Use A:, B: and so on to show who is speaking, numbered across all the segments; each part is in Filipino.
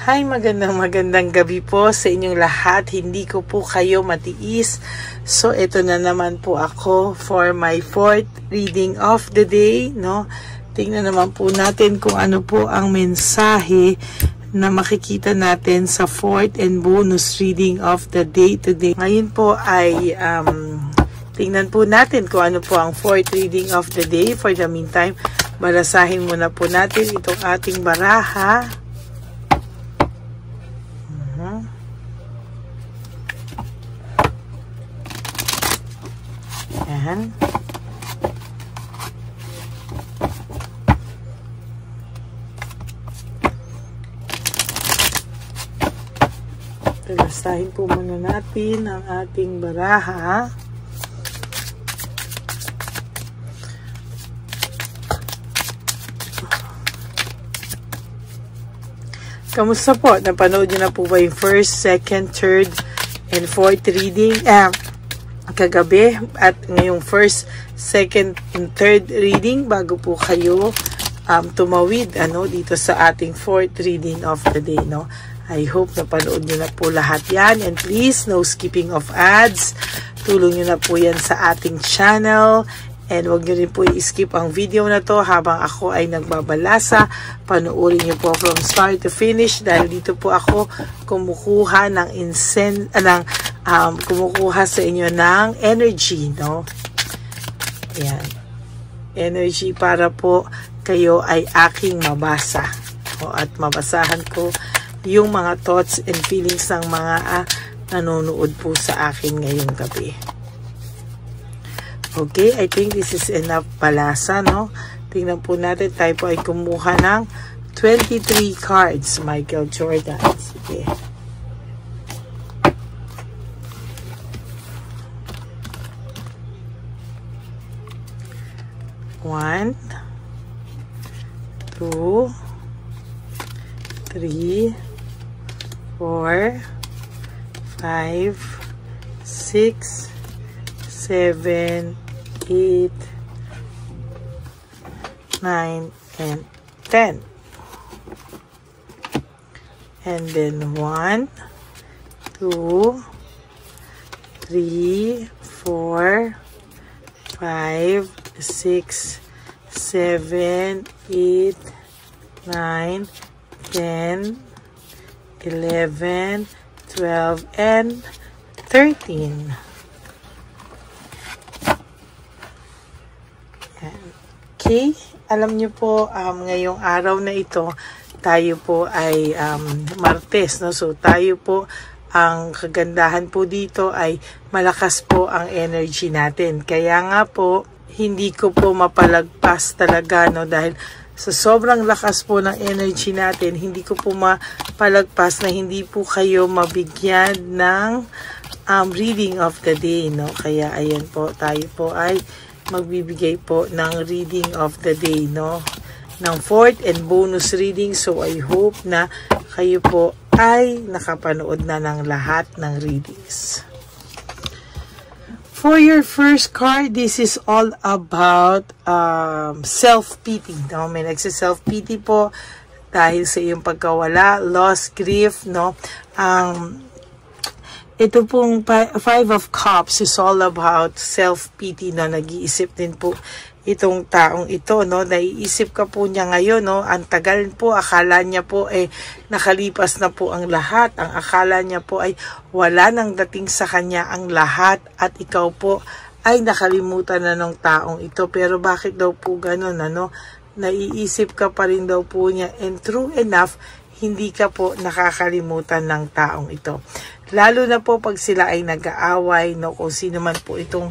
A: Hi, magandang gabi po sa inyong lahat. Hindi ko po kayo matiis. So, ito na naman po ako for my fourth reading of the day, no? Tingnan naman po natin kung ano po ang mensahe na makikita natin sa fourth and bonus reading of the day today. Ngayon po ay tingnan po natin kung ano po ang fourth reading of the day. For the meantime, balasahin muna po natin itong ating baraha. Yan. Balasahin po muna natin ang ating baraha. Kamusta po? Napanood niyo na po ba yung first, second, third, and fourth reading? Kagabi at ngayong first, second, and third reading bago po kayo tumawid dito sa ating fourth reading of the day, no? I hope napanood niyo na po lahat yan, and please no skipping of ads. Tulong niyo na po yan sa ating channel. And huwag nyo rin po i-skip ang video na to habang ako ay nagbabalasa. Panoorin nyo po from start to finish dahil dito po ako kumukuha ng kumukuha sa inyo ng energy, no? Ayan. Energy para po kayo ay aking mabasa. At mabasahan ko yung mga thoughts and feelings ng mga nanonood po sa akin ngayong gabi. Okay, I think this is enough balasa, no? Tingnan po natin, tayo po ay kumuha ng 23 cards, Michael Jordan. Sige. One, 2, 3, 4, 5, 6, 7, 8, 9, and 10. And then 1, 2, 3, 4, 5, 6, 7, 8, 9, 10, 11, 12, and 13. Okay, alam niyo po, ngayong araw na ito, tayo po ay Martes, no? So, tayo po, ang kagandahan po dito ay malakas po ang energy natin. Kaya nga po, hindi ko po mapalagpas talaga, no? Dahil sa sobrang lakas po ng energy natin, hindi ko po mapalagpas na hindi po kayo mabigyan ng reading of the day, no? Kaya, ayan po, tayo po ay magbibigay po ng reading of the day, no? Ng fourth and bonus reading. So, I hope na kayo po ay nakapanood na ng lahat ng readings. For your first card, this is all about self-pity, no? May nagsa-self-pity po dahil sa iyong pagkawala, loss, grief, no? Ito pong Five of Cups is all about self-pity, no? Nag-iisip din po itong taong ito, no? Naiisip ka po niya ngayon, no? Ang tagal po, akala niya po nakalipas na po ang lahat. Ang akala niya po ay wala nang dating sa kanya ang lahat at ikaw po ay nakalimutan na ng taong ito. Pero bakit daw po ganun, ano? Naiisip ka pa rin daw po niya, and true enough, hindi ka po nakakalimutan ng taong ito. Lalo na po pag sila ay nag-aaway, no, kung sino man po itong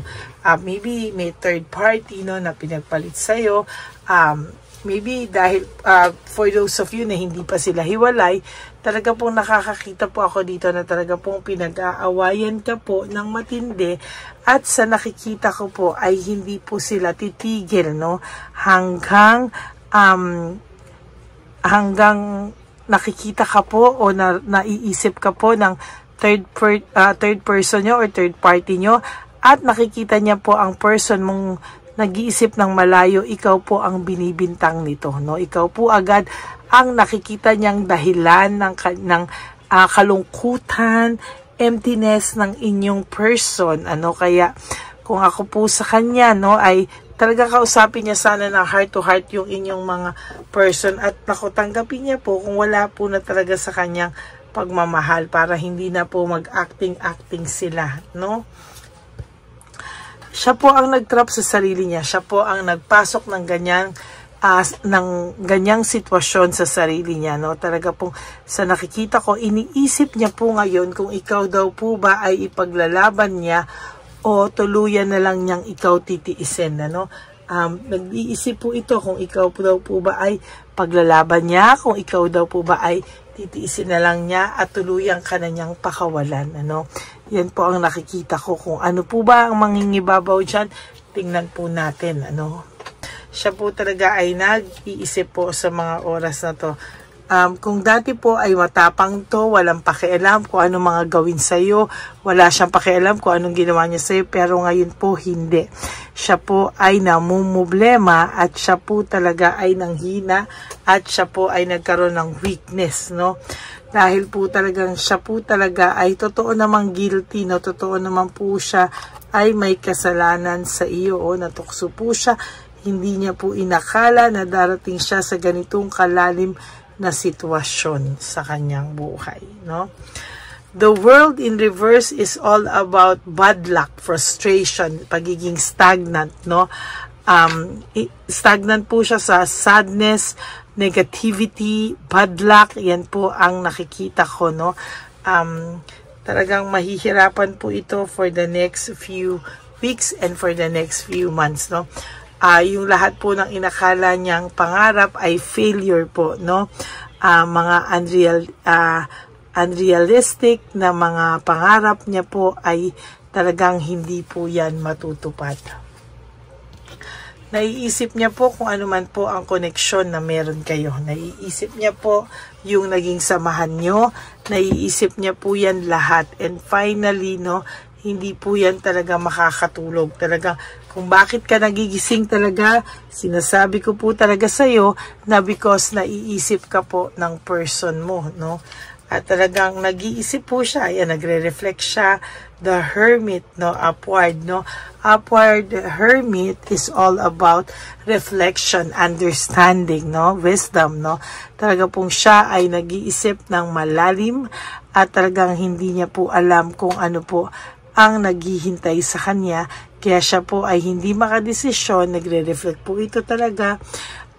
A: maybe may third party, no, na pinagpalit sa'yo. Maybe dahil for those of you na hindi pa sila hiwalay, talaga pong nakakakita po ako dito na talaga pong pinag-aawayan ka po ng matindi, at sa nakikita ko po ay hindi po sila titigil, no, hanggang nakikita ka po o naiisip ka po ng third person nyo or third party nyo, at nakikita niya po ang person mong nag-iisip ng malayo, ikaw po ang binibintang nito, no? Ikaw po agad ang nakikita niyang dahilan ng kalungkutan, emptiness ng inyong person. Kaya kung ako po sa kanya, ay talaga kausapin niya sana ng heart to heart yung inyong mga person at tanggapin niya po kung wala po na talaga sa kanyang pagmamahal para hindi na po mag-acting sila, Siya po ang nag-trap sa sarili niya. Siya po ang nagpasok ng ganyang sitwasyon sa sarili niya, Talaga pong sa nakikita ko, iniisip niya po ngayon kung ikaw daw po ba ay ipaglalaban niya o tuluyan na lang niyang ikaw titiisin, nag-iisip po ito kung ikaw po daw po ba ay paglalaban niya, kung ikaw daw po ba ay titiisin na lang niya at tuluyan ka na niyang pakawalan, Yan po ang nakikita ko. Kung ano po ba ang mangingibabaw dyan, tingnan po natin, Siya po talaga ay nag-iisip po sa mga oras na to. Kung dati po ay matapang to, walang pakialam kung anong mga gawin sa'yo, wala siyang pakialam kung anong ginawa niya sa'yo, pero ngayon po hindi. Siya po ay namumblema at siya po talaga ay nanghina at siya po ay nagkaroon ng weakness, Dahil po talagang siya po talaga ay totoo namang guilty, totoo naman po siya ay may kasalanan sa iyo, natukso po siya, hindi niya po inakala na darating siya sa ganitong kalalim na sitwasyon sa kanyang buhay, The world in reverse is all about bad luck, frustration, pagiging stagnant, Stagnant po siya sa sadness, negativity, bad luck. Yan po ang nakikita ko, Talagang mahihirapan po ito for the next few weeks and for the next few months, yung lahat po ng inakala niyang pangarap ay failure po, mga unrealistic na mga pangarap niya po ay talagang hindi po yan matutupad. Naiisip niya po kung ano man po ang koneksyon na meron kayo. Naiisip niya po yung naging samahan nyo. Naiisip niya po yan lahat. And finally, hindi po yan talaga makakatulog. Talaga, kung bakit ka nagigising talaga, sinasabi ko po talaga sa'yo na because naiisip ka po ng person mo, At talagang nag-iisip po siya, ayan, nagre-reflect siya, the hermit, upward, Upward hermit is all about reflection, understanding, wisdom, Talaga pong siya ay nag-iisip ng malalim at talagang hindi niya po alam kung ano po ang naghihintay sa kanya, kaya siya po ay hindi makadesisyon, nagre-reflect po ito talaga,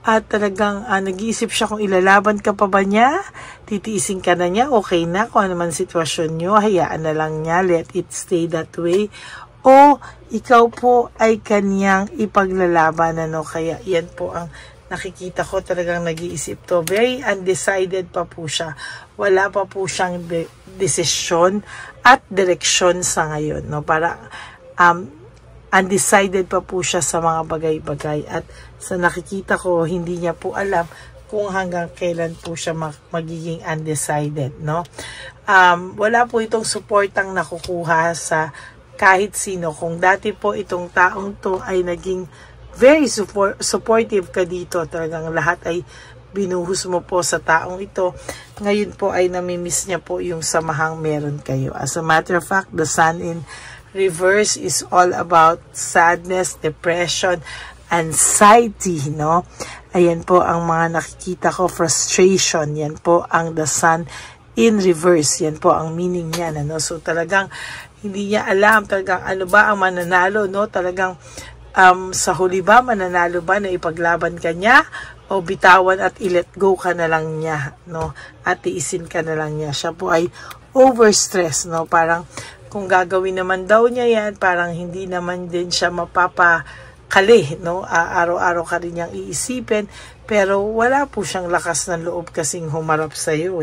A: at talagang nag-iisip siya kung ilalaban ka pa ba niya, titiisin ka na niya, okay na, kung ano man sitwasyon nyo, hayaan na lang niya, let it stay that way, o ikaw po ay kanyang ipaglalaban, kaya yan po ang nakikita ko, talagang nag-iisip to. Very undecided pa po siya. Wala pa po siyang desisyon at direksyon sa ngayon. Para undecided pa po siya sa mga bagay-bagay. At sa nakikita ko, hindi niya po alam kung hanggang kailan po siya magiging undecided. Wala po itong supportang nakukuha sa kahit sino. Kung dati po itong taong to ay naging very supportive ka dito, talagang lahat ay binuhos mo po sa taong ito, ngayon po ay namimiss niya po yung samahang meron kayo. As a matter of fact, the sun in reverse is all about sadness, depression, anxiety, Ayan po ang mga nakikita ko, frustration, yan po ang the sun in reverse, yan po ang meaning niya, So talagang hindi niya alam talagang ano ba ang mananalo, Talagang sa huli ba, mananalo ba na ipaglaban ka niya o bitawan at i-let go ka na lang niya, at tiisin ka na lang niya. Siya po ay overstress, parang kung gagawin naman daw niya yan, parang hindi naman din siya mapapakali, araw-araw ka rin niyang iisipin, pero wala po siyang lakas ng loob kasing humarap sa iyo,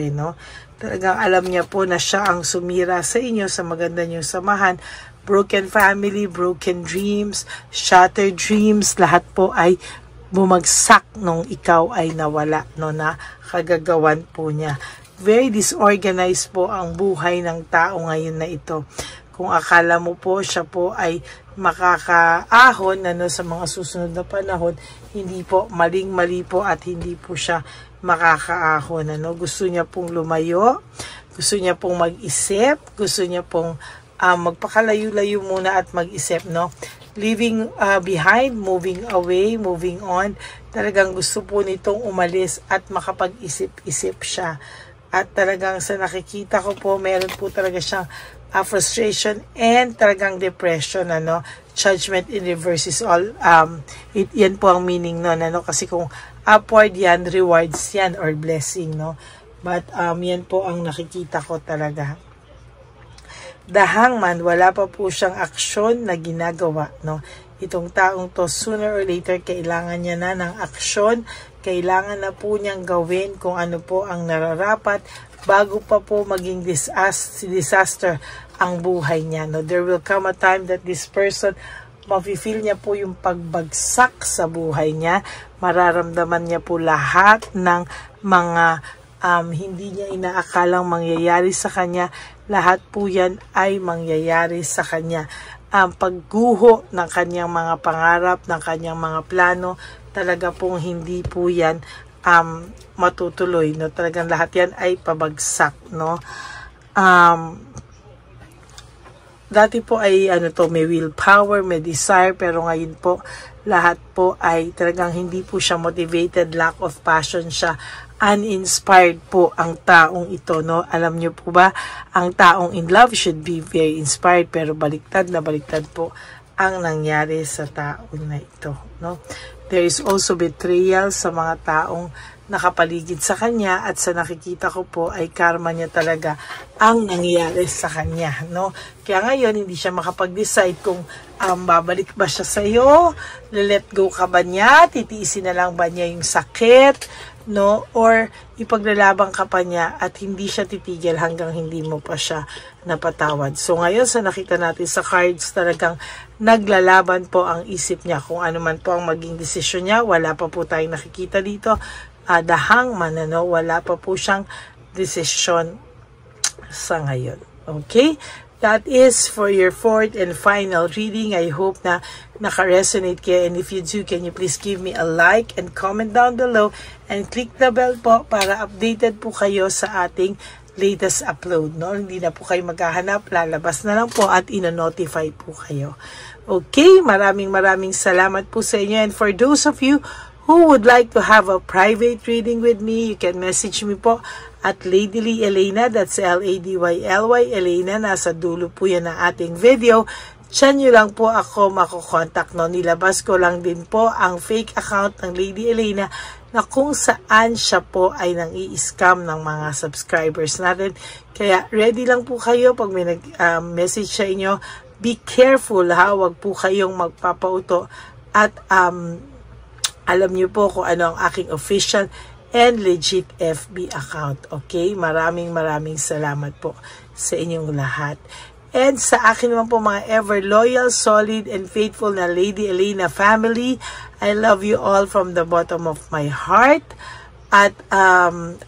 A: Talagang alam niya po na siya ang sumira sa inyo, sa maganda niyong samahan. Broken family, broken dreams, shattered dreams, lahat po ay bumagsak nung ikaw ay nawala, na kagagawan po niya. Very disorganized po ang buhay ng tao ngayon na ito. Kung akala mo po siya po ay makakaahon sa mga susunod na panahon, hindi po, maling-mali po at hindi po siya makakaahon. Gusto niya pong lumayo, gusto niya pong mag-isip, gusto niya pong magpakalayo-layo muna at mag-isip, leaving behind, moving away, moving on. Talagang gusto po nitong umalis at makapag-isip-isip siya. At talagang sa nakikita ko po, meron po talaga siyang frustration and talagang depression, judgment in reverse is all, yan po ang meaning nun, kasi kung upward yan, rewards yan or blessing, but yan po ang nakikita ko talaga. The Hangman, wala pa po siyang aksyon na ginagawa, Itong taong to, sooner or later, kailangan niya na ng aksyon, kailangan na po niyang gawin kung ano po ang nararapat bago pa po maging disaster ang buhay niya. There will come a time that this person, mafe-feel niya po yung pagbagsak sa buhay niya, mararamdaman niya po lahat ng mga hindi niya inaakalang mangyayari sa kanya. Lahat po yan ay mangyayari sa kanya. Pagguho ng kanyang mga pangarap, ng kanyang mga plano, talaga pong hindi po yan matutuloy. Talagang lahat yan ay pabagsak. Dati po ay may willpower, may desire, pero ngayon po lahat po ay talagang hindi po siya motivated, lack of passion siya, uninspired po ang taong ito, Alam niyo po ba, ang taong in love should be very inspired, pero baliktad na baliktad po ang nangyari sa taong na ito, There is also betrayal sa mga taong nakapaligid sa kanya, at sa nakikita ko po ay karma niya talaga ang nangyari sa kanya, Kaya ngayon hindi siya makapag-decide kung babalik ba siya sa iyo, let go ka ba niya, titiisin na lang ba niya yung sakit, or ipaglalaban ka pa niya at hindi siya titigil hanggang hindi mo pa siya napatawad. So ngayon sa nakita natin sa cards, talagang naglalaban po ang isip niya. Kung ano man po ang maging desisyon niya, wala pa po tayong nakikita dito. The Hangman, wala pa po siyang desisyon sa ngayon. Okay? That is for your fourth and final reading. I hope na naka-resonate kayo. And if you do, can you please give me a like and comment down below and click the bell po para updated po kayo sa ating latest upload. Hindi na po kayo maghahanap. Lalabas na lang po at ino-notify po kayo. Okay, maraming salamat po sa inyo. And for those of you who would like to have a private reading with me, you can message me po at Ladyly Elena, that's Ladyly Elena, nasa dulo po yan ng ating video. Diyan nyo lang po ako makukontak, Nilabas ko lang din po ang fake account ng Lady Elena na kung saan siya po ay nang-i-scam ng mga subscribers natin. Kaya ready lang po kayo pag may nag-message sa inyo. Be careful huwag po kayong magpapauto at alam niyo po kung ano ang aking official and legit FB account. Okay? Maraming salamat po sa inyong lahat. And sa akin naman po mga ever loyal, solid, and faithful na Lady Elena family, I love you all from the bottom of my heart. At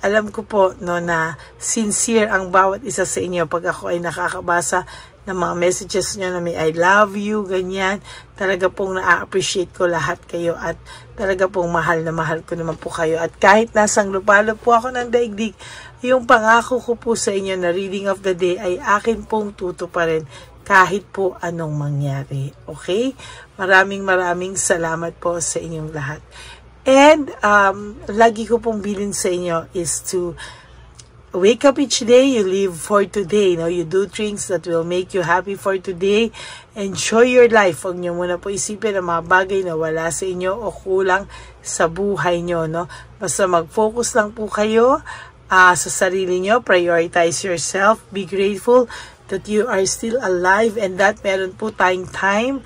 A: alam ko po na sincere ang bawat isa sa inyo pag ako ay nakakabasa ng mga messages nyo na may I love you, ganyan. Talaga pong na-appreciate ko lahat kayo at talaga pong mahal na mahal ko naman po kayo. At kahit nasang lupalo po ako ng daigdig, yung pangako ko po sa inyo na reading of the day ay akin pong tutuparin kahit po anong mangyari. Okay? Maraming salamat po sa inyong lahat. And lagi ko pong bilin sa inyo is to wake up each day, you live for today. You do things that will make you happy for today. Enjoy your life. Huwag nyo muna po isipin ang mga bagay na wala sa inyo o kulang sa buhay nyo. Basta mag-focus lang po kayo sa sarili nyo. Prioritize yourself. Be grateful that you are still alive and that meron po tayong time.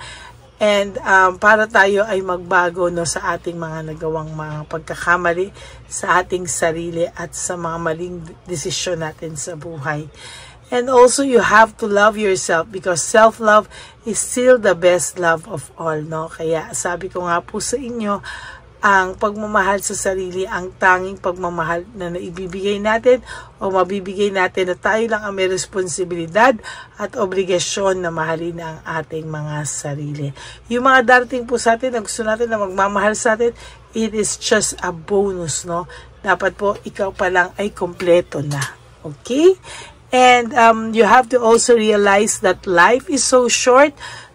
A: And para tayo ay magbago sa ating mga nagawang mga pagkakamali sa ating sarili at sa mga maling desisyon natin sa buhay. And also you have to love yourself because self-love is still the best love of all. Kaya sabi ko nga po sa inyo, ang pagmamahal sa sarili, ang tanging pagmamahal na naibibigay natin o mabibigay natin na tayo lang ang may responsibilidad at obligasyon na mahalin ang ating mga sarili. Yung mga darating po sa atin na gusto natin na magmamahal sa atin, it is just a bonus, dapat po ikaw pa lang ay kompleto na. Okay? And you have to also realize that life is so short.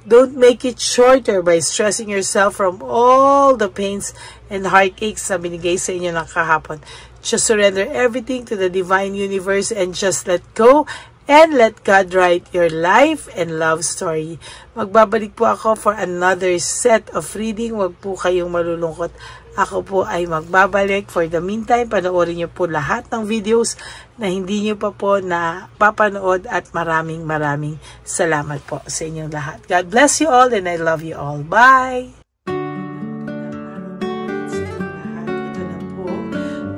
A: Don't make it shorter by stressing yourself from all the pains and heartaches na binigay sa inyo ng kahapon. Just surrender everything to the divine universe and just let go and let God write your life and love story. Magbabalik po ako for another set of reading. Huwag po kayong malulungkot. Ako po ay magbabalik. For the meantime, panoorin niyo po lahat ng videos na hindi niyo pa po na papanood at maraming salamat po sa inyong lahat. God bless you all and I love you all. Bye! Ito na po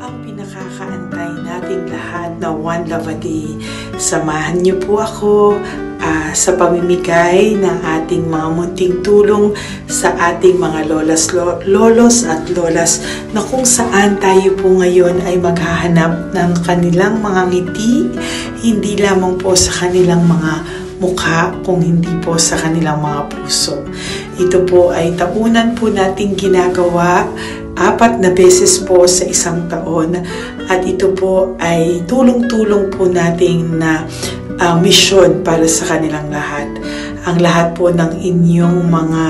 A: ang pinakakaantay nating lahat na One Love a Day. Samahan niyo po ako sa pamimigay ng ating mga munting tulong sa ating mga lolos at lolas na kung saan tayo po ngayon ay maghahanap ng kanilang mga ngiti, hindi lamang po sa kanilang mga mukha, kung hindi po sa kanilang mga puso. Ito po ay taunan po nating ginagawa 4 na beses po sa isang taon at ito po ay tulong-tulong po nating na misyon para sa kanilang lahat. Ang lahat po ng inyong mga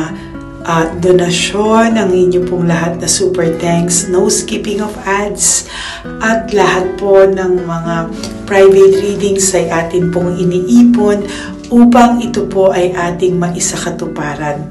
A: donasyon, ang inyong pong lahat na super thanks, no skipping of ads, at lahat po ng mga private readings ay atin pong iniipon upang ito po ay ating maisakatuparan.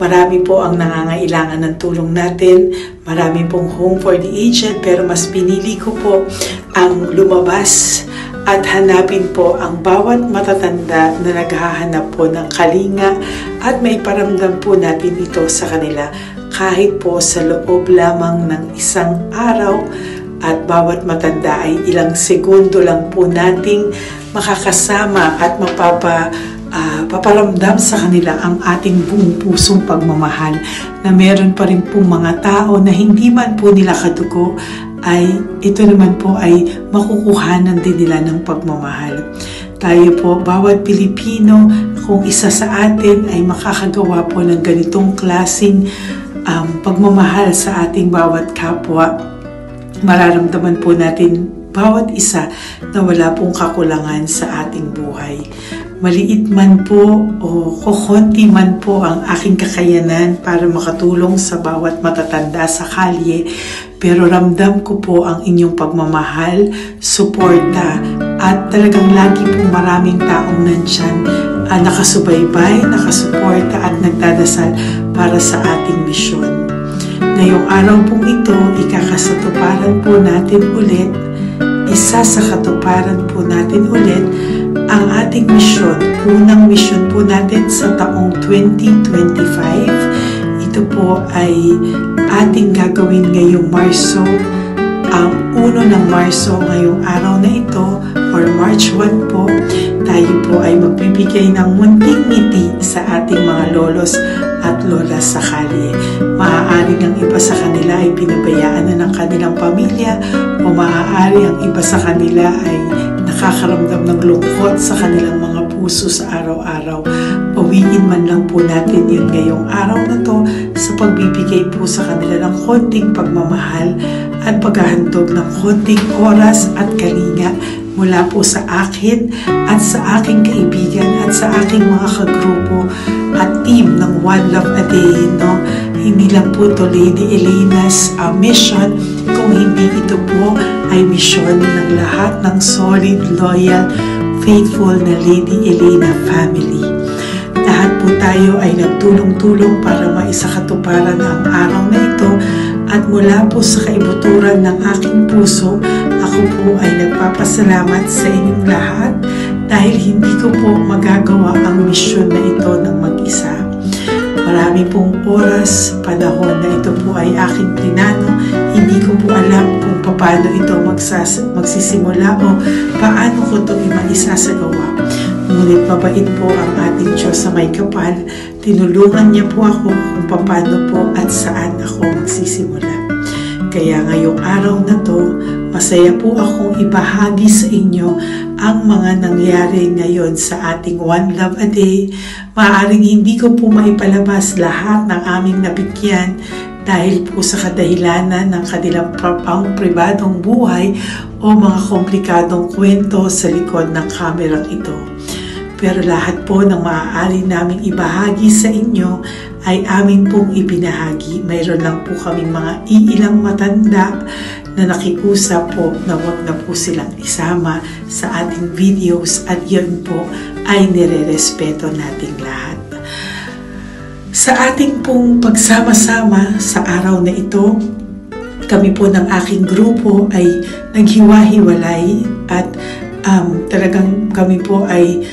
A: Marami po ang nangangailangan ng tulong natin. Marami pong home for the aged, pero mas pinili ko po ang lumabas at hanapin po ang bawat matatanda na naghahanap po ng kalinga at may paramdam po natin ito sa kanila kahit po sa loob lamang ng isang araw at bawat matanda ay ilang segundo lang po nating makakasama at paparamdam sa kanila ang ating buong pusong pagmamahal na meron pa rin po mga tao na hindi man po nila kadugo ay ito naman po ay makukuhanan din nila ng pagmamahal. Tayo po, bawat Pilipino, kung isa sa atin ay makakagawa po ng ganitong klaseng pagmamahal sa ating bawat kapwa, mararamdaman po natin bawat isa na wala pong kakulangan sa ating buhay. Maliit man po o kokonti man po ang aking kakayanan para makatulong sa bawat matatanda sa kalye, pero ramdam ko po ang inyong pagmamahal, suporta, at talagang lagi po maraming taong nandyan nakasubaybay, nakasuporta at nagdadasal para sa ating misyon. Ngayong araw pong ito, ikakasatuparan po natin ulit, isasakatuparan po natin ulit ang ating misyon, unang misyon po natin sa taong 2025. Ito po ay ating gagawin ngayong Marso, ang 1 ng Marso ngayong araw na ito, or March 1 po, tayo po ay magbibigay ng munting ngiti sa ating mga lolos at lolas sa kalye. Maaaring ang iba sa kanila ay pinabayaan na ng kanilang pamilya o maaari ang iba sa kanila ay nakakaramdam ng lungkot sa kanilang mga puso sa araw-araw. Pawiin man lang po natin yun ngayong araw na to sa pagbibigay po sa kanila ng konting pagmamahal at paghahandog ng konting oras at kalinga mula po sa akin at sa aking kaibigan at sa aking mga kagrupo at team ng One Love a Day. No? Hindi lang po ito Lady Elena's mission, kung hindi ito po ay mission ng lahat ng solid, loyal, faithful na Lady Elena family. Lahat po tayo ay nagtulong-tulong para maisakatuparan ang araw na ito at mula po sa kaibuturan ng aking puso, ako po ay nagpapasalamat sa inyong lahat dahil hindi ko po magagawa ang misyon na ito ng mag-isa. Marami pong oras, panahon na ito po ay aking plinano. Hindi ko po alam kung paano ito magsisimula o paano ko ito maisasagawa. Ngunit mabait po ang ating Diyos sa may kapal. Tinulungan niya po ako kung paano po at saan ako magsisimula. Kaya ngayong araw na to, masaya po akong ibahagi sa inyo ang mga nangyari ngayon sa ating One Love a Day. Maaaring hindi ko po maipalabas lahat ng aming nabigyan dahil po sa kadahilanan ng kanilang pang-pribadong buhay o mga komplikadong kwento sa likod ng kamerang ito. Pero lahat po ng maaari naming ibahagi sa inyo ay amin pong ibinahagi. Mayroon lang po kaming mga iilang matanda na nakikusap po na huwag na po silang isama sa ating videos at yun po ay nire-respeto nating lahat. Sa ating pong pagsama-sama sa araw na ito, kami po ng aking grupo ay naghiwa-hiwalay at talagang kami po ay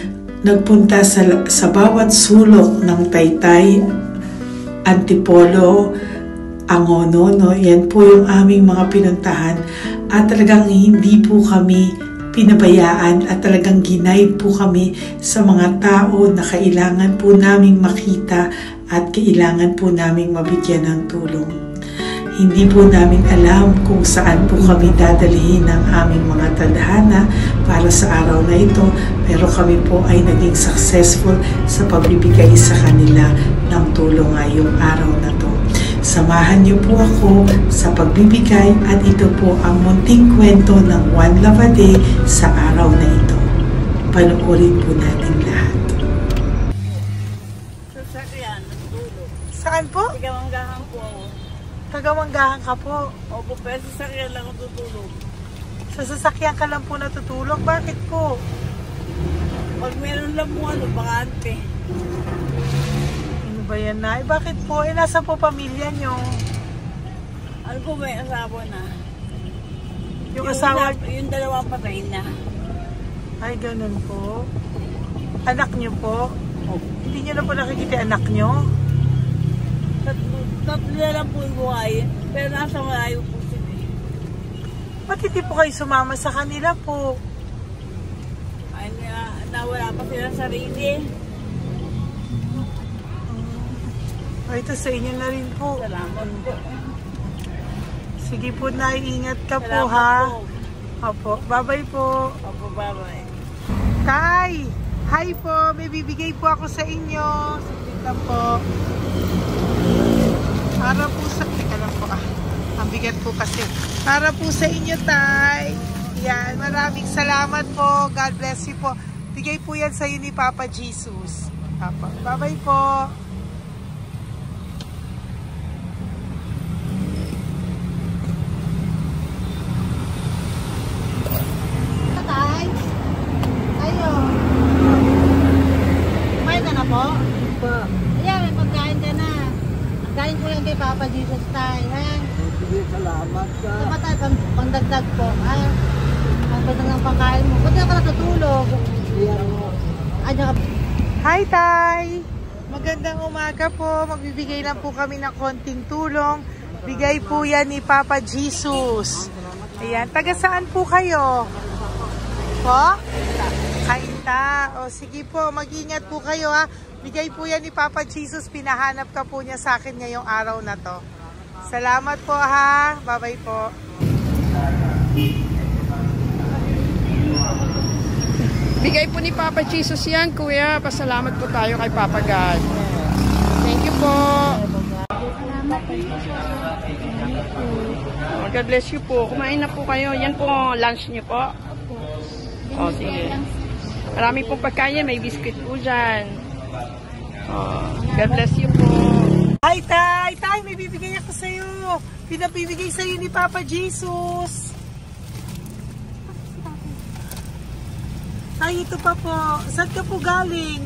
A: nagpunta sa bawat sulok ng Taytay, Antipolo, Angono, no? Yan po yung aming mga pinuntahan at talagang hindi po kami pinabayaan at talagang ginaid po kami sa mga tao na kailangan po naming makita at kailangan po naming mabigyan ng tulong. Hindi po namin alam kung saan po kami dadalhin ng aming mga tadhana para sa araw na ito, pero kami po ay naging successful sa pagbibigay sa kanila ng tulong ngayong araw na to. Samahan niyo po ako sa pagbibigay at ito po ang munting kwento ng One Love a Day sa araw na ito. Panoorin po natin lahat. Saan po?
B: Tagamanggahan po ako.
A: Tagamanggahan ka po?
B: Opo, pero sa sasakyan lang ako tutulog.
A: Sa sasakyan ka lang po natutulog? Bakit po?
B: Pag meron lang po bakante.
A: Ano ba yan na? Bakit po? Nasa po pamilya nyo?
B: Ano po may asawa na?
A: Yung asawa?
B: Yung dalawa patay na.
A: Ay, ganun po. Anak nyo po?
B: Oh.
A: Hindi nyo na po nakikita anak nyo?
B: Tatlo na lang po yung buhay. Pero nasa malayo po sila.
A: Ba't hindi po kayo sumama sa kanila po?
B: Ay, nawala pa sila sarili.
A: Ay, ito sa inyo na rin po.
B: Salamat po.
A: Sige po, naiingat ka po,
B: Salamat
A: ha?
B: po.
A: Opo, bye-bye po.
B: Opo, bye-bye.
A: Tay! Hi po! May bibigay po ako sa inyo. Saglit lang po. Para po sa... Teka lang po, ang bigat po kasi. Para po sa inyo, Tay. Yan, maraming salamat po. God bless you po. Bigay po yan sa iyo ni Papa Jesus. Papa. Bye-bye po.
C: Tay, ayo. Kumain ka na po?
B: Po.
C: Ayan, may pagkain ka na. Kain ko yan kay Papa Jesus, Tay, ha?
B: Sige, salamat ka.
C: Dapat tayo pangdagdag po, ha? Ang ganda ng pagkain mo. Ba't ka natutulog? Ano ka?
A: Hi, Tay! Magandang umaga po. Magbibigay lang po kami ng konting tulong. Bigay po yan ni Papa Jesus. Ayan. Taga saan po kayo? Po? Kainta. O sige po, mag-ingat po kayo, ha. Bigay po yan ni Papa Jesus. Pinahanap ka po niya sa akin ngayong araw na to. Salamat po, ha. Bye-bye po.
D: Bigay po ni Papa Jesus yan, Kuya. Pasalamat po tayo kay Papa God. Thank you po. Oh, God bless you po. Kumain na po kayo. Yan po lunch niyo po. Oh, sige. Marami pong pagkain. May biscuit po dyan. Oh, God bless you po.
A: Hi, Tay! Tay, may bibigay ako sa'yo. Pinabibigay sa'yo ni Papa Jesus. Tay, ito pa po. Saan ka po galing?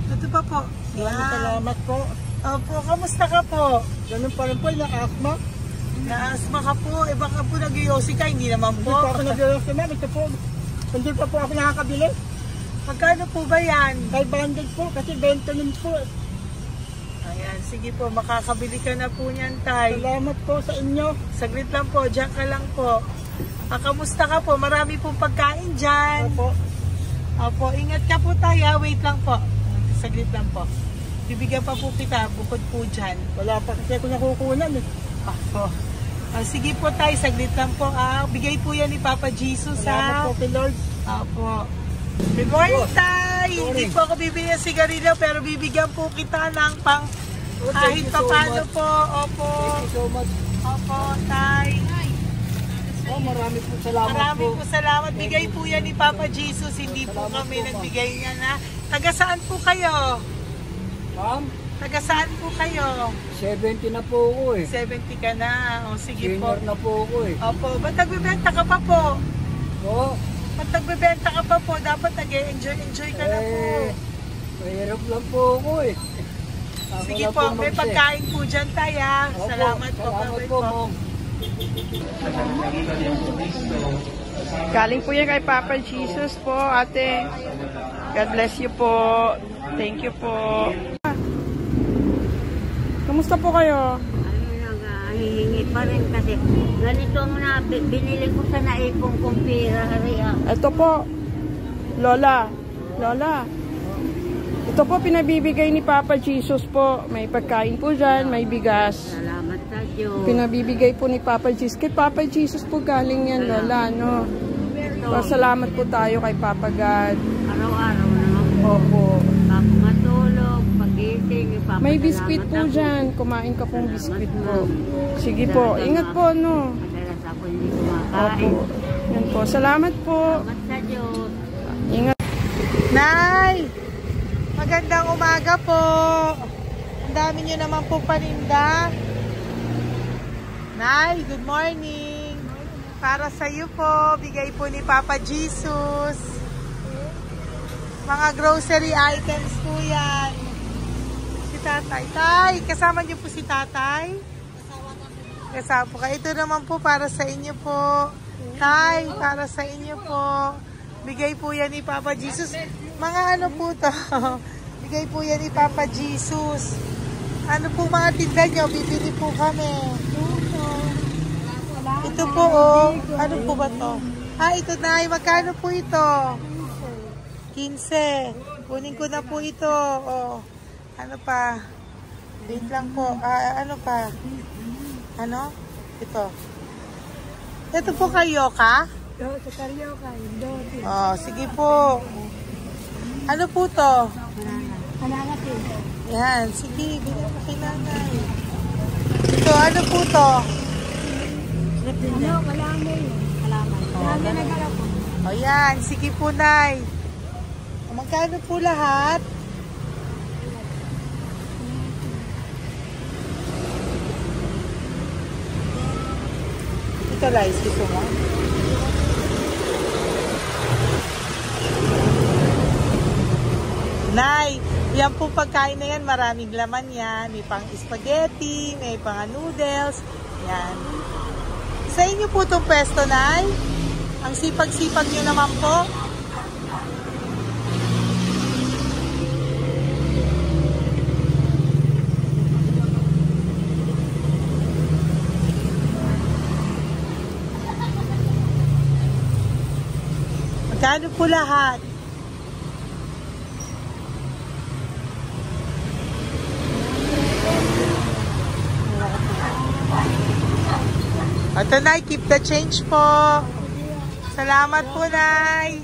A: Ito pa po. Yan.
B: Salamat po.
A: Opo, kamusta ka po?
B: Ganun pa rin po, na-asma.
A: Na-asma ka po. Eh baka po nag-yosi ka, hindi naman
B: Hindi
A: po.
B: po ako nag-ios naman. Ito po. Hindi pa po ako nakakabili.
A: Magkano po ba yan?
B: 500 po kasi 20 nun po.
A: Ayan, sige po, makakabili ka na po niyan, Tay.
B: Salamat po sa inyo.
A: Saglit lang po, diyan ka lang po. Kamusta ka po? Marami pong pagkain dyan.
B: Opo.
A: Opo, ingat ka po tayo. Wait lang po. Saglit lang po. Bibigyan pa po kita, bukod po dyan.
B: Wala pa kasi ako nakukunan eh.
A: Opo. Sige po tayo, saglit lang po. Bigay po yan ni Papa Jesus,
B: Salamat po kay Lord.
A: Opo. Good morning, Tay! Hindi po ako bibigyan ng sigarilyo, pero bibigyan po kita ng Kahit pa paano po. Opo.
B: Thank you so much.
A: Opo, Tay.
B: Oh, marami po salamat
A: Marami
B: po.
A: po salamat. Bigay po yan ni Papa Jesus. Hindi po kami nagbigay niya na. Taga saan po kayo?
B: Ma'am,
A: Taga saan po kayo?
B: 70 na po ako eh.
A: 70 ka na. O sige po.
B: Senior na po ako eh.
A: Opo. Ba't nagbibenta ka pa po?
B: Oo.
A: Ba't nagbibenta ka pa po? Dapat nag-enjoy ka na po.
B: Mahirap lang po ako eh. Ako
A: Sige
B: lang
A: po. May
B: mag-set.
A: pagkain po dyan tayo.
B: Opo,
A: Salamat po.
B: Salamat
A: Bye-bye
B: po, ma'am.
D: Galing po yan kay Papa Jesus po, ate. God bless you po. Thank you po. Kamusta po kayo?
C: Hihingi pa rin kasi ganito na binili ko sa naipong kumpira.
D: Ito po, Lola. Lola. Ito po pinabibigay ni Papa Jesus po. May pagkain po dyan, may bigas.
C: Salamat sa Diyos.
D: Pinabibigay po ni Papa Jesus. Kay Papa Jesus po galing yan, Lola, no? Pasalamat po tayo kay Papa God.
C: Araw-araw naman po.
D: Opo.
C: Bago matulog, pagising, ipapasalamat
D: May biskwit po
C: ako.
D: dyan. Kumain ka pong biskwit po.
C: Ma'am.
D: Sige po. Ingat po, no?
C: Madalas ako hindi kumakain.
D: Opo. Yan po. Salamat po.
C: Salamat sa Diyos.
D: Ingat.
A: Nay! Magandang umaga po. Ang dami nyo naman po paninda. Nay, good morning. Para sa iyo po, bigay po ni Papa Jesus. Mga grocery items po yan. Si Tatay. Tay, kasama niyo po si Tatay? Kasama po kayo. Ito naman po para sa inyo po. Tay, para sa inyo po. Bigay po yan ni Papa Jesus. Mga ano po to? Bigay po yan ni Papa Jesus. Ano po mga tinda nyo? Bibili po kami. Ito po oh. Ano po ba to? Ito na. Magkano po ito? 15. Kunin ko na po ito. Oh. Ano pa? Wait lang po. Ano pa? Ano? Ito. Ito po kayo ka?
C: Sa Carioca, Dote.
A: Oh, sige po. Ano po to?
C: Hananak eh.
A: Yan, sige, bilhin mo kay nanay. Ito, ano po to?
C: Ano, kalamay. Kalamay. Kalamay na gala po.
A: O yan, sige po, nay. Magkano po lahat? Ito, Lice, gusto mo? Nay, yan po pagkain na yan, maraming laman yan. May pang spaghetti, may pang noodles. Yan. Sa inyo po itong pwesto, Nay? Ang sipag-sipag nyo naman po. Magkano po lahat? Ito, Nay, keep the change po. Salamat po, Nay.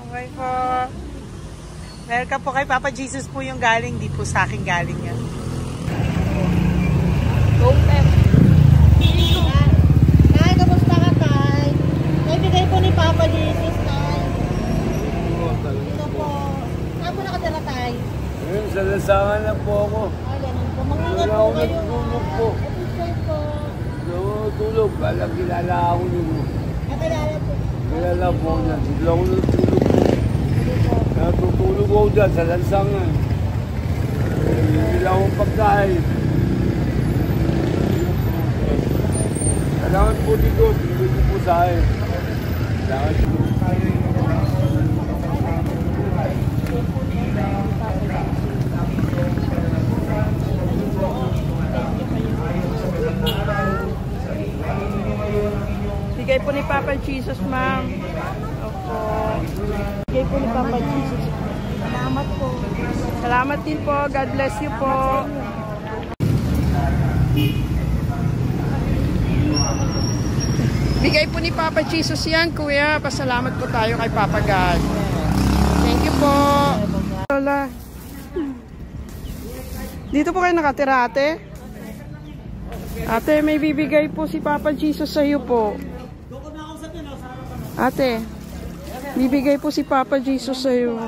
A: Okay po. Welcome po kay Papa Jesus po yung galing. Di po sa akin galing yan.
C: Tay, kamusta ka, Tay? Naibigay po ni Papa Jesus, Tay. Ito po. Saan po nakatira, Tay?
B: Ngayon, sa lasangan na po ako.
C: Ganun po. Mag-ingat
B: Wala
C: po
B: ako
C: kayo.
B: natulog po.
C: Ito po.
B: Tulog. Alam, kilala ako nyo.
C: Nakilala po.
B: Kilala po niya. Sila ako natulog po. Natutulog ako dyan sa lansangan. Hindi akong pagkain. Kailangan po dito. Dito po sa akin. Kailangan po.
D: Bigay po ni Papa Jesus, ma'am. Opo. Bigay po ni Papa Jesus.
C: Salamat po.
D: Salamat din po. God bless you po. Bigay po ni Papa Jesus yan, kuya. Pasalamat po tayo kay Papa God. Thank you po. Lola. Dito po kayo nakatira, ate? Ate, may bibigay po si Papa Jesus sa iyo po. Ate, bibigay po si Papa Jesus sa iyo.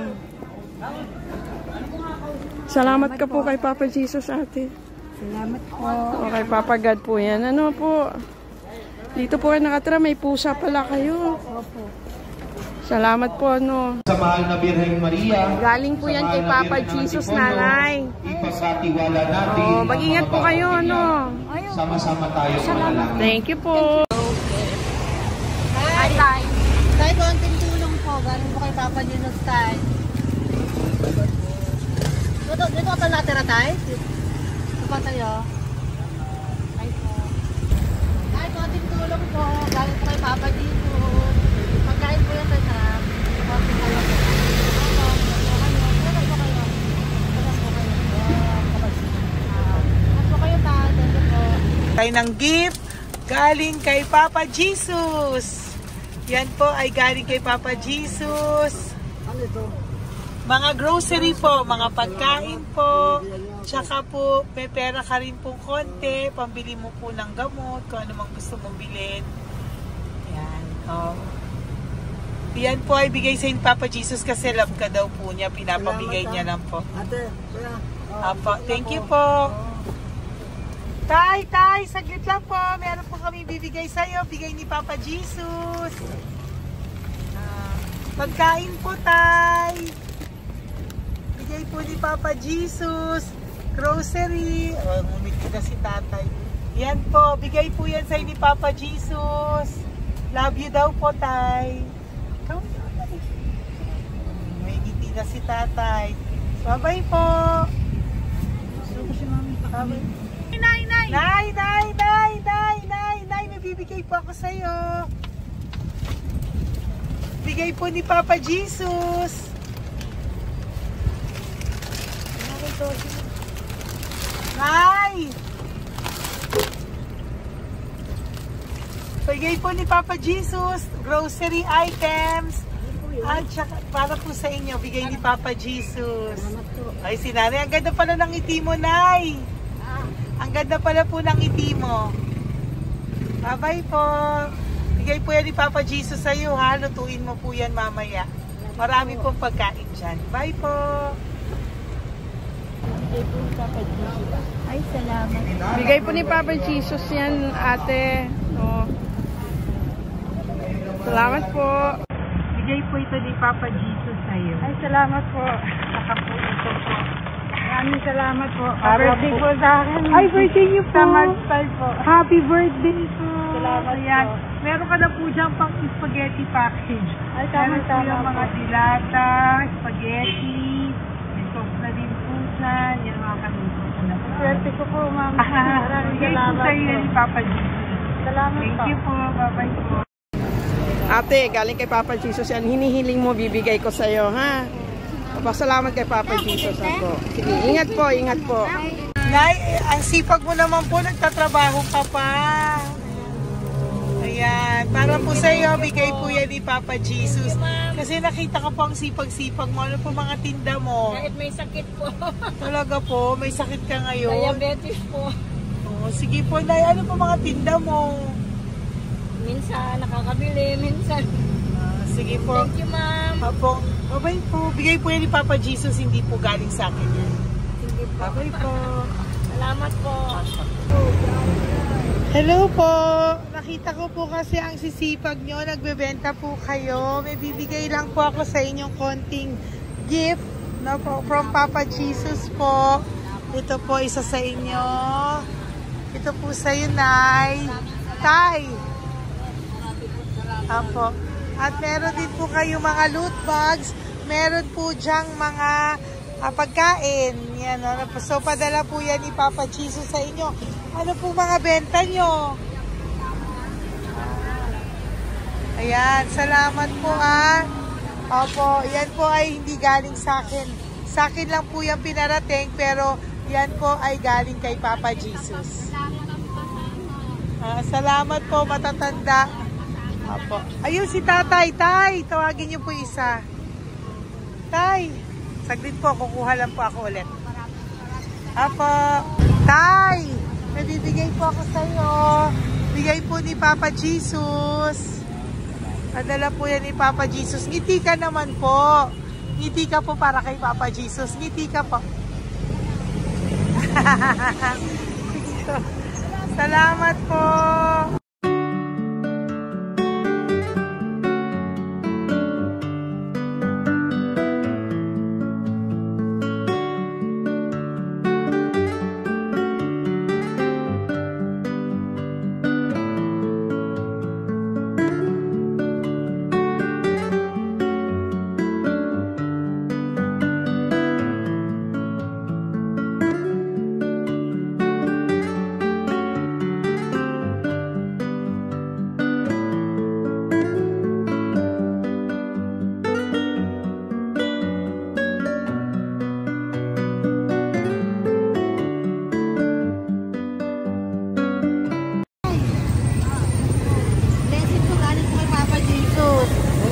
D: Salamat ka po kay Papa Jesus, ate.
C: Salamat po.
D: O kay Papa God po yan. Ano po? Dito po kayo nakatira, may pusa pala kayo.
C: Opo.
D: Salamat po, ano.
E: Sa mahal na Birheng Maria.
D: Galing po yan kay Papa Jesus, nanay.
E: Ipagkatiwala natin.
D: Oh, mag-ingat po kayo, ano.
E: Sama-sama tayo manalangin.
D: Thank you po.
C: Hi, Tay. Tay, konting tulong po. Galing po kay Papa Jesus, Tay. Dito ka pala natira, Tay? Dito pa tayo. Ay po. Tay, konting tulong po. Galing po kay Papa Jesus. Pagkain po yan, Tay, sa konting tulong po.
A: Tayo ng gift galing kay Papa Jesus. Yan po ay galing kay Papa Jesus.
B: Ano ito?
A: Mga grocery po, mga pagkain po. Tsaka po, may pera ka rin po konti. Pambili mo po ng gamot, kung ano mang gusto mong bilhin. Yan. Yan po ay bigay sa Papa Jesus kasi love ka daw po niya. Pinapabigay niya lang po.
B: Ate, kuya.
A: Apo, thank you po. Tay, saglit lang po. Meron po kami bibigay sa'yo. Bigay ni Papa Jesus. Pagkain po, Tay. Bigay po ni Papa Jesus. Grocery. Ngumiti na si Tatay. Yan po. Bigay po yan sa'yo ni Papa Jesus. Love you daw po, Tay. May ngiti na si Tatay. Bye-bye po. Bye-bye. Nay, may bibigay po ako sa'yo. Bigay po ni Papa Jesus. Nay! Bigay po ni Papa Jesus, grocery items. At saka, para po sa inyo, bigay ni Papa Jesus. Ay, si Nanay, ang ganda pala ng ngiti mo, Nay. Ang ganda pala po ng ngiti mo. Bye-bye po. Bigay po yan ni Papa Jesus sa iyo, ha? Lutuin mo po yan mamaya. Marami pong pagkain dyan. Bye po.
C: Bigay po ni Papa Jesus. Ay, salamat.
D: Bigay po ni Papa Jesus yan, ate. Oh. Salamat po.
A: Bigay po ito ni Papa Jesus sa iyo.
C: Ay, salamat po.
A: Saka po ito po.
C: Maraming salamat po.
A: Birthday po
C: sa akin.
A: Ay, birthday niyo po.
C: Sa March po.
A: Happy birthday po.
C: Salamat
A: Ayan.
C: po.
A: Meron ka na po dyan pang spaghetti package.
C: Ay,
A: Meron po
C: tama-tama
A: yung mga
C: po.
A: dilata, spaghetti, may sauce na din po dyan. Yan mga kaluto ko na po.
C: Swerte ko po, ma'am. Maraming
A: Bigay po
C: salamat
A: sa iyo
C: po.
A: ni Papa Jesus.
C: Salamat
A: Thank
C: po.
A: you po. Bye-bye po.
D: Ate, galing kay Papa Jesus yan. Hinihiling mo, bibigay ko sa iyo, ha? Pasalamat kay Papa Jesus ako. Sige, ingat po, ingat po.
A: Nay, ang sipag mo naman po, nagtatrabaho ka pa. Ayan, para po sa iyo, bigay po yan ni Papa Jesus. Kasi nakita ko po ang sipag-sipag mo. Ano po mga tinda mo?
C: Kahit may sakit po.
A: Talaga po, may sakit ka ngayon.
C: Diabetes po.
A: Oh, sige po, Nay, ano po mga tinda mo?
C: Minsan nakakabili, minsan.
A: Sige po.
C: Thank you, ma'am.
A: Apo, bye po. Bigay po yan ni Papa Jesus, hindi po galing sa akin yan.
C: Sige po.
A: Bye po.
C: Salamat po.
A: Hello po. Nakita ko po kasi ang sisipag nyo. Nagbebenta po kayo. May bibigay lang po ako sa inyong konting gift, no, po, from Papa Jesus po. Ito po isa sa inyo. Ito po sa iyo, Nay. Tay. Apo. At meron din po kayo mga loot bags. Meron po dyang mga pagkain. Yan, ano, so, padala po yan ni Papa Jesus sa inyo. Ano po mga benta nyo? Ayan, salamat po Opo, yan po ay hindi galing sa akin. Sa akin lang po yung pinarating, pero yan po ay galing kay Papa Jesus. Salamat po, matatanda. Opo. Ayun si Tatay. Tay, tawagin niyo po isa. Tay, saglit po, kukuha lang po ako ulit. Apo. Tay, may bibigay po ako sa iyo. Bigay po ni Papa Jesus. Padala po yan ni Papa Jesus. Ngiti ka naman po. Ngiti ka po para kay Papa Jesus. Ngiti ka po. Salamat po.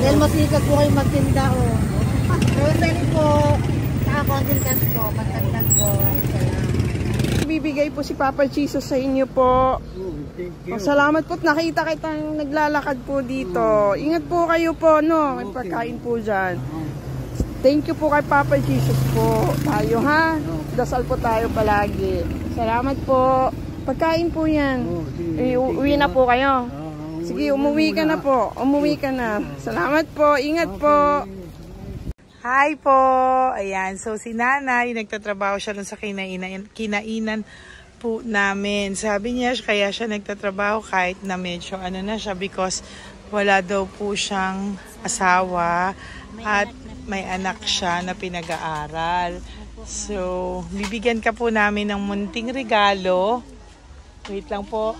C: Dahil masikap po kayo magtinda o. Rosary po, nakakontin cash po, pagtagdag po.
D: Bibigay po si Papa Jesus sa inyo po. Salamat po, nakita kitang naglalakad po dito. Ingat po kayo po, no? May pagkain po dyan. Thank you po kay Papa Jesus po. Tayo ha? Dasal po tayo palagi. Salamat po. Pagkain po yan. Uwi na po kayo. Sige, umuwi ka na po. Umuwi ka na. Salamat po. Ingat po.
A: Hi po. Ayan. So, si nanay, nagtatrabaho siya dun sa kinainan po namin. Sabi niya, kaya siya nagtatrabaho kahit na medyo ano na siya because wala daw po siyang asawa at may anak siya na pinag-aaral. So, bibigyan ka po namin ng munting regalo. Wait lang po.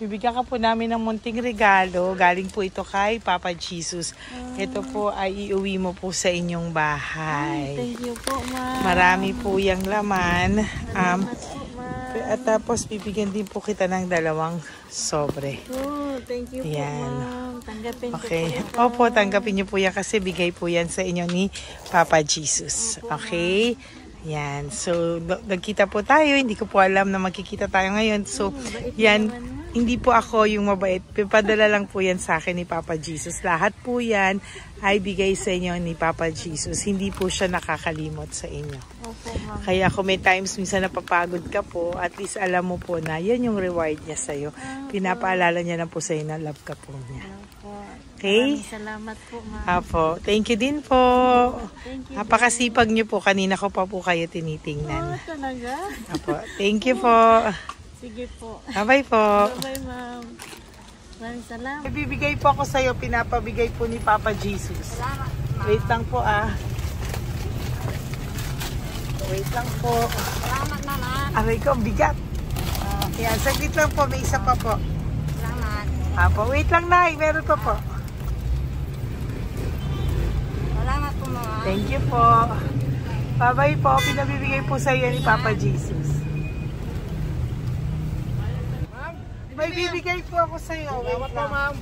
A: Bibigyan ka po namin ng munting regalo. Galing po ito kay Papa Jesus. Ito po ay iuwi mo po sa inyong bahay.
C: Thank you po, ma'am.
A: Marami po yung laman. At tapos bibigyan din po kita ng 2 sobre.
C: Oh, thank you po, ma'am. Tanggapin ko
A: Okay.
C: po.
A: Opo, tanggapin niyo po yan kasi bigay po yan sa inyo ni Papa Jesus. Okay? Yan. So, nagkita po tayo. Hindi ko po alam na magkikita tayo ngayon. So, yan. Hindi po ako yung mabait. Padala lang po yan sa akin ni Papa Jesus. Lahat po yan ay bigay sa inyo ni Papa Jesus. Hindi po siya nakakalimot sa inyo.
C: Opo, ma'am.
A: Kaya kung may times minsan napapagod ka po, at least alam mo po na yan yung reward niya sa'yo. Pinapaalala niya na po sa'yo na love ka po niya.
C: Opo.
A: Okay?
C: Maraming salamat po, ma'am.
A: Apo. Thank you din po.
C: Thank you.
A: Napakasipag niyo po. Kanina ko pa po kayo tinitingnan.
C: Talaga?
A: Apo. Thank you po.
C: Sige po.
A: Bye-bye po.
C: Bye, ma'am. Maraming salamat.
A: Bibigay po ako sa'yo. Pinapabigay po ni Papa Jesus.
C: Salamat, ma'am.
A: Wait lang po Wait lang po.
C: Salamat, ma'am.
A: Aray ko, bigat. Yan, saglit lang po. May isa pa po.
C: Salamat.
A: Apo, wait lang na. Meron pa po.
C: Salamat po, ma'am.
A: Thank you po. Bye-bye po. Pinabibigay po sa'yo ni Papa Jesus. May bibigay po ako sa'yo. Salamat po, ma'am.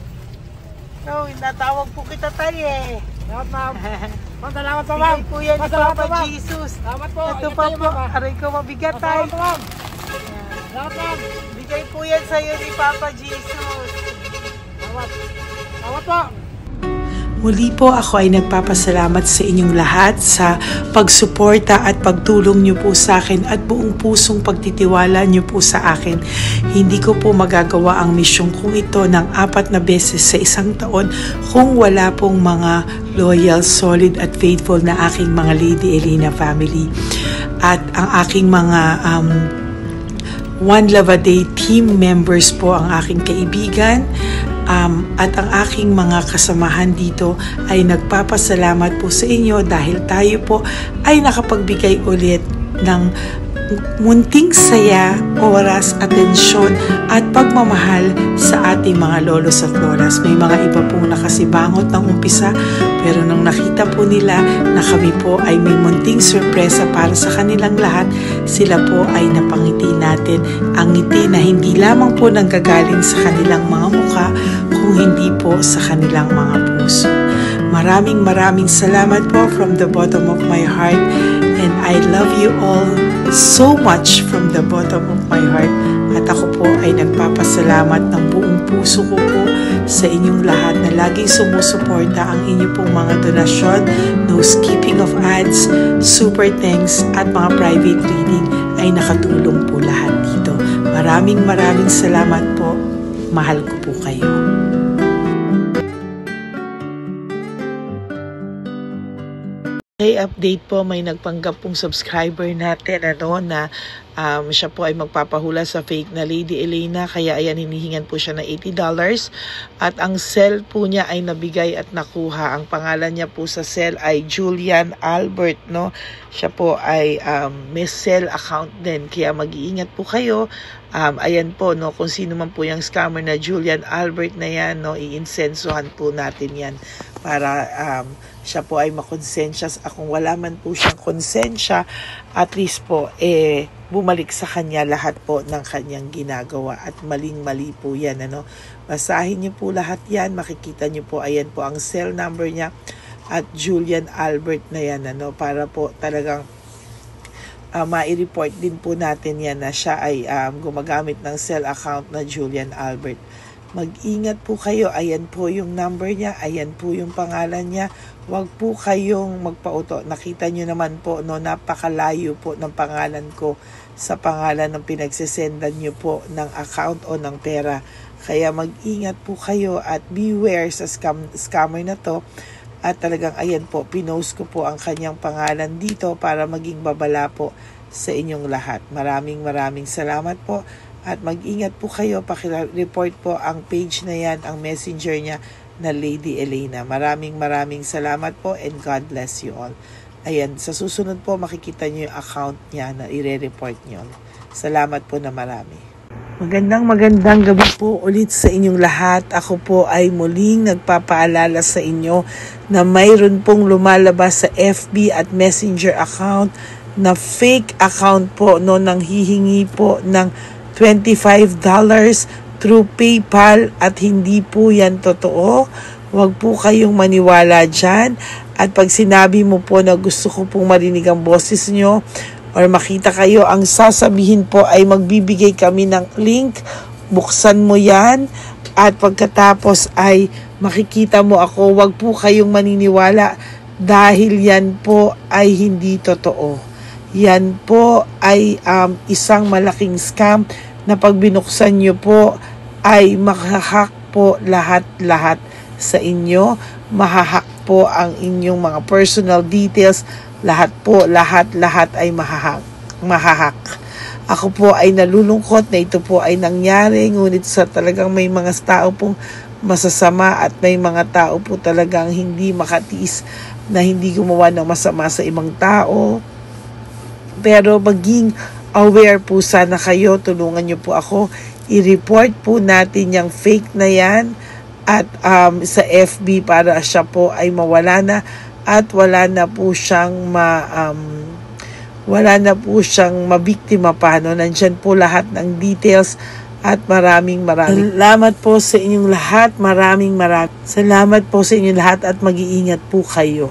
A: No, natawag po kita tayo eh.
B: Salamat, ma'am. Salamat po,
A: Bigay po yan ni
B: Salamat
A: Papa
B: po, ma'am.
A: Jesus.
B: Salamat po.
A: Ito pa po. Aray ko, mabigat tayo.
B: Salamat po, ma'am. Salamat, ma'am.
A: Bigay po yan sa'yo ni Papa Jesus.
B: Salamat po.
A: Muli po ako ay nagpapasalamat sa inyong lahat sa pagsuporta at pagtulong niyo po sa akin at buong pusong pagtitiwala niyo po sa akin. Hindi ko po magagawa ang misyong kong ito ng 4 na beses sa isang taon kung wala pong mga loyal, solid at faithful na aking mga Lady Elena family. At ang aking mga One Love a Day team members po, ang aking kaibigan, at ang aking mga kasamahan dito ay nagpapasalamat po sa inyo dahil tayo po ay nakapagbigay ulit ng munting saya, oras, atensyon at pagmamahal sa ating mga lolos at lolas. May mga iba pong nakasibangot ng umpisa pero nung nakita po nila na kami po ay may munting sorpresa para sa kanilang lahat, sila po ay napangiti natin. Ang ngiti na hindi lamang po nanggagaling sa kanilang mga mukha kung hindi po sa kanilang mga puso. Maraming salamat po from the bottom of my heart, and I love you all so much from the bottom of my heart. At ako po ay nagpapasalamat ng buong puso ko po sa inyong lahat na laging sumusuporta. Ang inyo pong mga donasyon, no skipping of ads, super thanks at mga private reading ay nakatulong po lahat dito. Maraming salamat po. Mahal ko po kayo. Okay, update po, may nagpanggap pong subscriber natin na siya po ay magpapahula sa fake na Lady Elena, kaya ayan, hinihingan po siya ng $80 at ang cell po niya ay nabigay at nakuha. Ang pangalan niya po sa cell ay Julian Albert, no? Siya po ay may cell account din, kaya mag-iingat po kayo. Ayan po, no, kung sino man po yung scammer na Julian Albert na yan, no, iinsensuhan po natin yan para siya po ay makonsensya. Kung wala man po siyang konsensya, at least po bumalik sa kanya lahat po ng kanyang ginagawa at maling-mali po yan, ano. Basahin niyo po lahat yan, makikita niyo po, ayan po ang cell number niya at Julian Albert na yan, ano, para po talagang mai-report din po natin yan na siya ay gumagamit ng cell account na Julian Albert. Mag-ingat po kayo. Ayan po yung number niya. Ayan po yung pangalan niya. Huwag po kayong magpauto. Nakita nyo naman po, no, napakalayo po ng pangalan ko sa pangalan ng pinagsisendan nyo po ng account o ng pera. Kaya mag-ingat po kayo at beware sa scammer na to. At talagang ayan po, pinost ko po ang kanyang pangalan dito para maging babala po sa inyong lahat. Maraming salamat po. At mag-ingat po kayo, pakireport po ang page na yan, ang messenger niya na Lady Elena. Maraming salamat po and God bless you all. Ayan, sa susunod po makikita niyo yung account niya na i-report niyo. Salamat po na marami. Magandang gabi po ulit sa inyong lahat. Ako po ay muling nagpapaalala sa inyo na mayroon pong lumalabas sa FB at Messenger account na fake account po, no, nang hihingi po ng $25 through PayPal at hindi po yan totoo. Huwag po kayong maniwala dyan. At pag sinabi mo po na gusto ko pong marinig ang boses nyo or makita kayo, ang sasabihin po ay magbibigay kami ng link. Buksan mo yan at pagkatapos ay makikita mo ako. Huwag po kayong maniniwala dahil yan po ay hindi totoo. Yan po ay isang malaking scam na pag binuksan nyo po ay mahahack po lahat sa inyo. Mahahack po ang inyong mga personal details. Lahat ay mahahack. Ako po ay nalulungkot na ito po ay nangyari, ngunit sa talagang may mga tao pong masasama at may mga tao po talagang hindi makatiis na hindi gumawa ng masama sa ibang tao. Pero maging aware po sana kayo, tulungan nyo po ako, i-report po natin yung fake na yan at sa FB para siya po ay mawala na at wala na po siyang mabiktima pa, no? Nandyan po lahat ng details at maraming salamat po sa inyong lahat. Maraming salamat po sa inyong lahat at mag-iingat po kayo.